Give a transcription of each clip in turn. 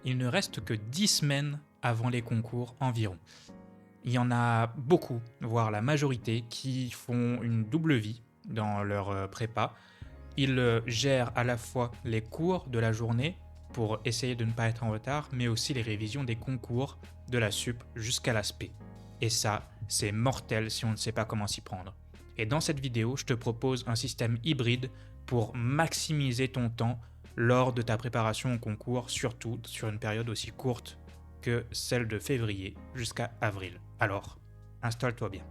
il ne reste que 10 semaines avant les concours environ. Il y en a beaucoup, voire la majorité, qui font une double vie dans leur prépa. Ils gèrent à la fois les cours de la journée pour essayer de ne pas être en retard, mais aussi les révisions des concours de la sup jusqu'à la spé. Et ça, c'est mortel si on ne sait pas comment s'y prendre. Et dans cette vidéo, je te propose un système hybride pour maximiser ton temps lors de ta préparation au concours, surtout sur une période aussi courte que celle de février jusqu'à avril. Alors, installe-toi bien.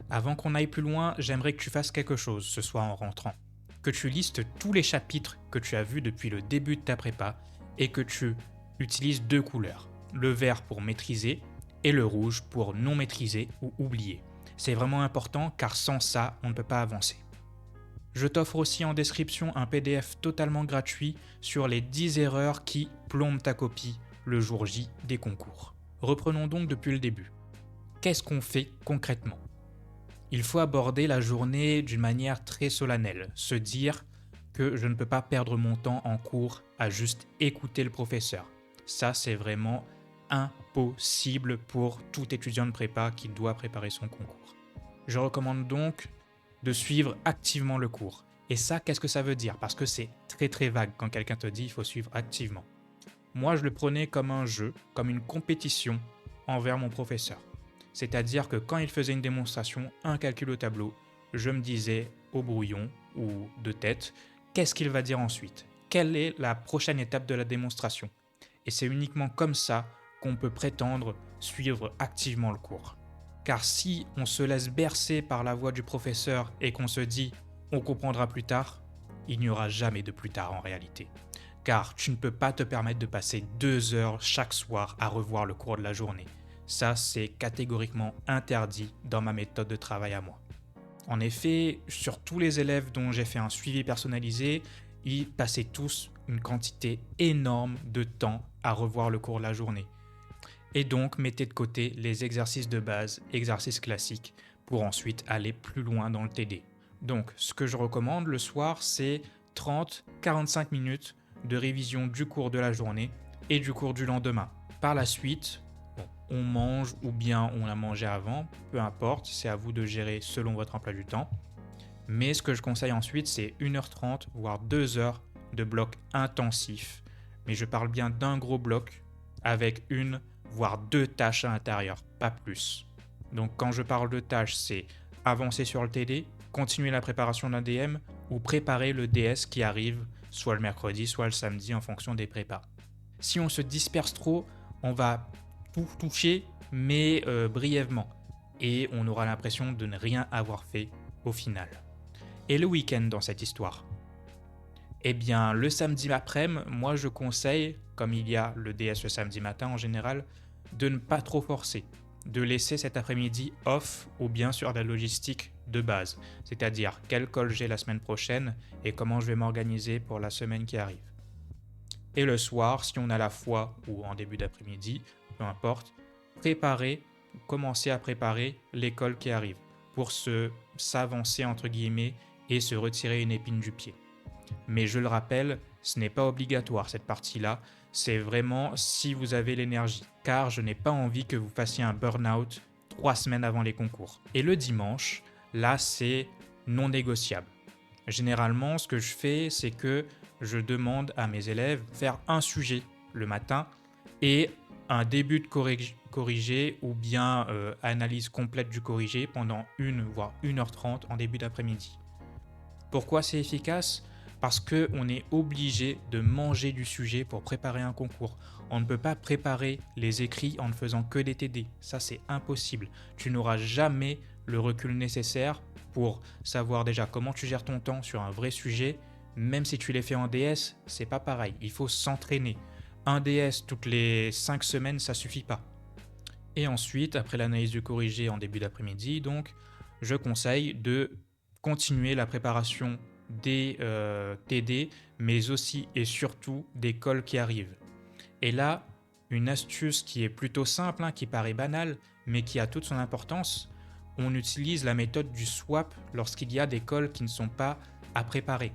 Avant qu'on aille plus loin, j'aimerais que tu fasses quelque chose ce soir en rentrant. Que tu listes tous les chapitres que tu as vus depuis le début de ta prépa et que tu utilises 2 couleurs. Le vert pour maîtriser et le rouge pour non maîtriser ou oublier. C'est vraiment important car sans ça, on ne peut pas avancer. Je t'offre aussi en description un PDF totalement gratuit sur les 10 erreurs qui plombent ta copie le jour J des concours. Reprenons donc depuis le début. Qu'est-ce qu'on fait concrètement ? Il faut aborder la journée d'une manière très solennelle, se dire que je ne peux pas perdre mon temps en cours à juste écouter le professeur. Ça, c'est vraiment impossible pour tout étudiant de prépa qui doit préparer son concours. Je recommande donc de suivre activement le cours. Et ça, qu'est-ce que ça veut dire ? Parce que c'est très très vague quand quelqu'un te dit il faut suivre activement. Moi, je le prenais comme un jeu, comme une compétition envers mon professeur. C'est-à-dire que quand il faisait une démonstration, un calcul au tableau, je me disais au brouillon ou de tête, qu'est-ce qu'il va dire ensuite ? Quelle est la prochaine étape de la démonstration ? Et c'est uniquement comme ça qu'on peut prétendre suivre activement le cours. Car si on se laisse bercer par la voix du professeur et qu'on se dit « on comprendra plus tard », il n'y aura jamais de plus tard en réalité. Car tu ne peux pas te permettre de passer 2 heures chaque soir à revoir le cours de la journée. Ça, c'est catégoriquement interdit dans ma méthode de travail à moi. En effet, sur tous les élèves dont j'ai fait un suivi personnalisé, ils passaient tous une quantité énorme de temps à revoir le cours de la journée. Et donc, mettez de côté les exercices de base, exercices classiques, pour ensuite aller plus loin dans le TD. Donc, ce que je recommande le soir, c'est 30-45 minutes de révision du cours de la journée et du cours du lendemain. Par la suite, on mange ou bien on a mangé avant, peu importe, c'est à vous de gérer selon votre emploi du temps. Mais ce que je conseille ensuite, c'est 1h30 voire 2 heures de bloc intensif. Mais je parle bien d'un gros bloc avec 1 voire 2 tâches à l'intérieur, pas plus. Donc quand je parle de tâches, c'est avancer sur le TD, continuer la préparation d'un DM ou préparer le DS qui arrive soit le mercredi, soit le samedi en fonction des prépas. Si on se disperse trop, on va tout toucher, mais brièvement. Et on aura l'impression de ne rien avoir fait au final. Et le week-end dans cette histoire ? Eh bien, le samedi après-midi, moi je conseille, comme il y a le DS le samedi matin en général, de ne pas trop forcer, de laisser cet après-midi off ou bien sur la logistique de base, c'est-à-dire quelle colle j'ai la semaine prochaine et comment je vais m'organiser pour la semaine qui arrive. Et le soir, si on a la foi ou en début d'après-midi, peu importe, commencer à préparer l'école qui arrive pour s'avancer entre guillemets et se retirer une épine du pied. Mais je le rappelle, ce n'est pas obligatoire cette partie-là, c'est vraiment si vous avez l'énergie, car je n'ai pas envie que vous fassiez un burn-out 3 semaines avant les concours. Et le dimanche, là c'est non négociable. Généralement, ce que je fais, c'est que je demande à mes élèves de faire un sujet le matin et un début de corrigé ou bien analyse complète du corrigé pendant 1 voire 1h30 en début d'après-midi. Pourquoi c'est efficace ? Parce qu'on est obligé de manger du sujet pour préparer un concours. On ne peut pas préparer les écrits en ne faisant que des TD. Ça, c'est impossible. Tu n'auras jamais le recul nécessaire pour savoir déjà comment tu gères ton temps sur un vrai sujet. Même si tu les fais en DS, c'est pas pareil. Il faut s'entraîner. Un DS toutes les 5 semaines, ça suffit pas. Et ensuite, après l'analyse du corrigé en début d'après-midi, donc, je conseille de continuer la préparation des TD, mais aussi et surtout des colles qui arrivent. Et là, une astuce qui est plutôt simple, qui paraît banale, mais qui a toute son importance, on utilise la méthode du swap lorsqu'il y a des colles qui ne sont pas à préparer.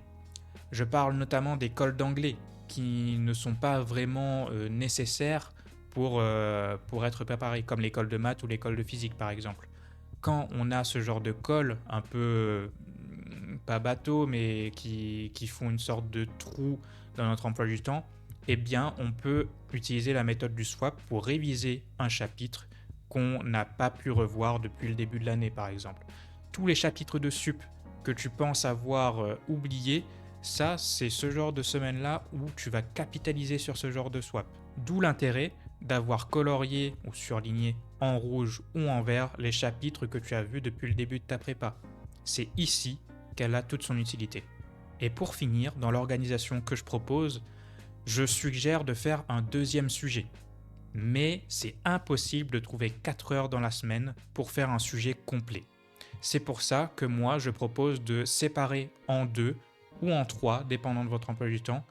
Je parle notamment des colles d'anglais. qui ne sont pas vraiment nécessaires pour être préparé, comme l'école de maths ou l'école de physique par exemple. Quand on a ce genre de colle un peu, pas bateau, mais qui font une sorte de trou dans notre emploi du temps, eh bien on peut utiliser la méthode du swap pour réviser un chapitre qu'on n'a pas pu revoir depuis le début de l'année par exemple. Tous les chapitres de sup que tu penses avoir oubliés, ça c'est ce genre de semaine-là où tu vas capitaliser sur ce genre de swap. D'où l'intérêt d'avoir colorié ou surligné en rouge ou en vert les chapitres que tu as vus depuis le début de ta prépa. C'est ici qu'elle a toute son utilité. Et pour finir, dans l'organisation que je propose, je suggère de faire un deuxième sujet. Mais c'est impossible de trouver 4 heures dans la semaine pour faire un sujet complet. C'est pour ça que moi, je propose de séparer en 2 ou en 3, dépendant de votre emploi du temps,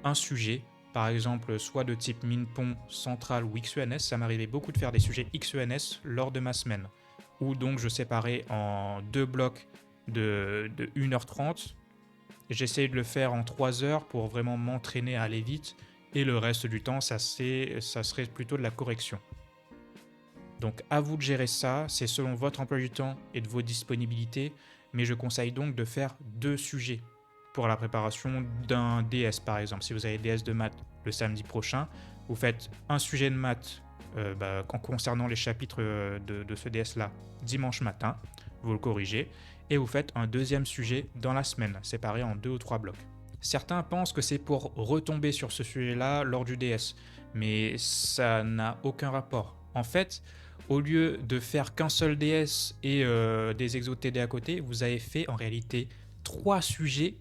un sujet, par exemple soit de type Minpon, Central ou XENS. Ça m'arrivait beaucoup de faire des sujets XENS lors de ma semaine, où donc je séparais en 2 blocs de 1h30. J'essayais de le faire en 3 heures pour vraiment m'entraîner à aller vite, et le reste du temps, ça serait plutôt de la correction. Donc à vous de gérer ça, c'est selon votre emploi du temps et de vos disponibilités, mais je conseille donc de faire 2 sujets pour la préparation d'un DS par exemple. Si vous avez DS de maths le samedi prochain, vous faites un sujet de maths concernant les chapitres de ce DS-là dimanche matin, vous le corrigez, et vous faites un deuxième sujet dans la semaine, séparé en 2 ou 3 blocs. Certains pensent que c'est pour retomber sur ce sujet-là lors du DS, mais ça n'a aucun rapport. En fait, au lieu de faire qu'un seul DS et des exos TD à côté, vous avez fait en réalité 3 sujets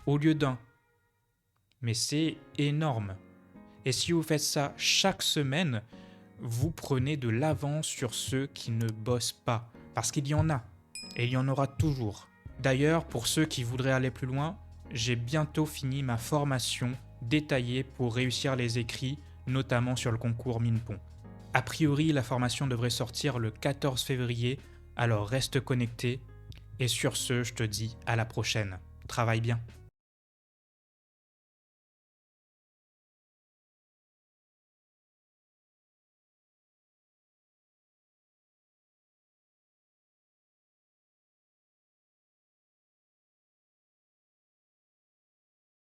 au lieu d'un. Mais c'est énorme. Et si vous faites ça chaque semaine, vous prenez de l'avance sur ceux qui ne bossent pas. Parce qu'il y en a. Et il y en aura toujours. D'ailleurs, pour ceux qui voudraient aller plus loin, j'ai bientôt fini ma formation détaillée pour réussir les écrits, notamment sur le concours Minpon. A priori, la formation devrait sortir le 14 février, alors reste connecté. Et sur ce, je te dis à la prochaine. Travaille bien.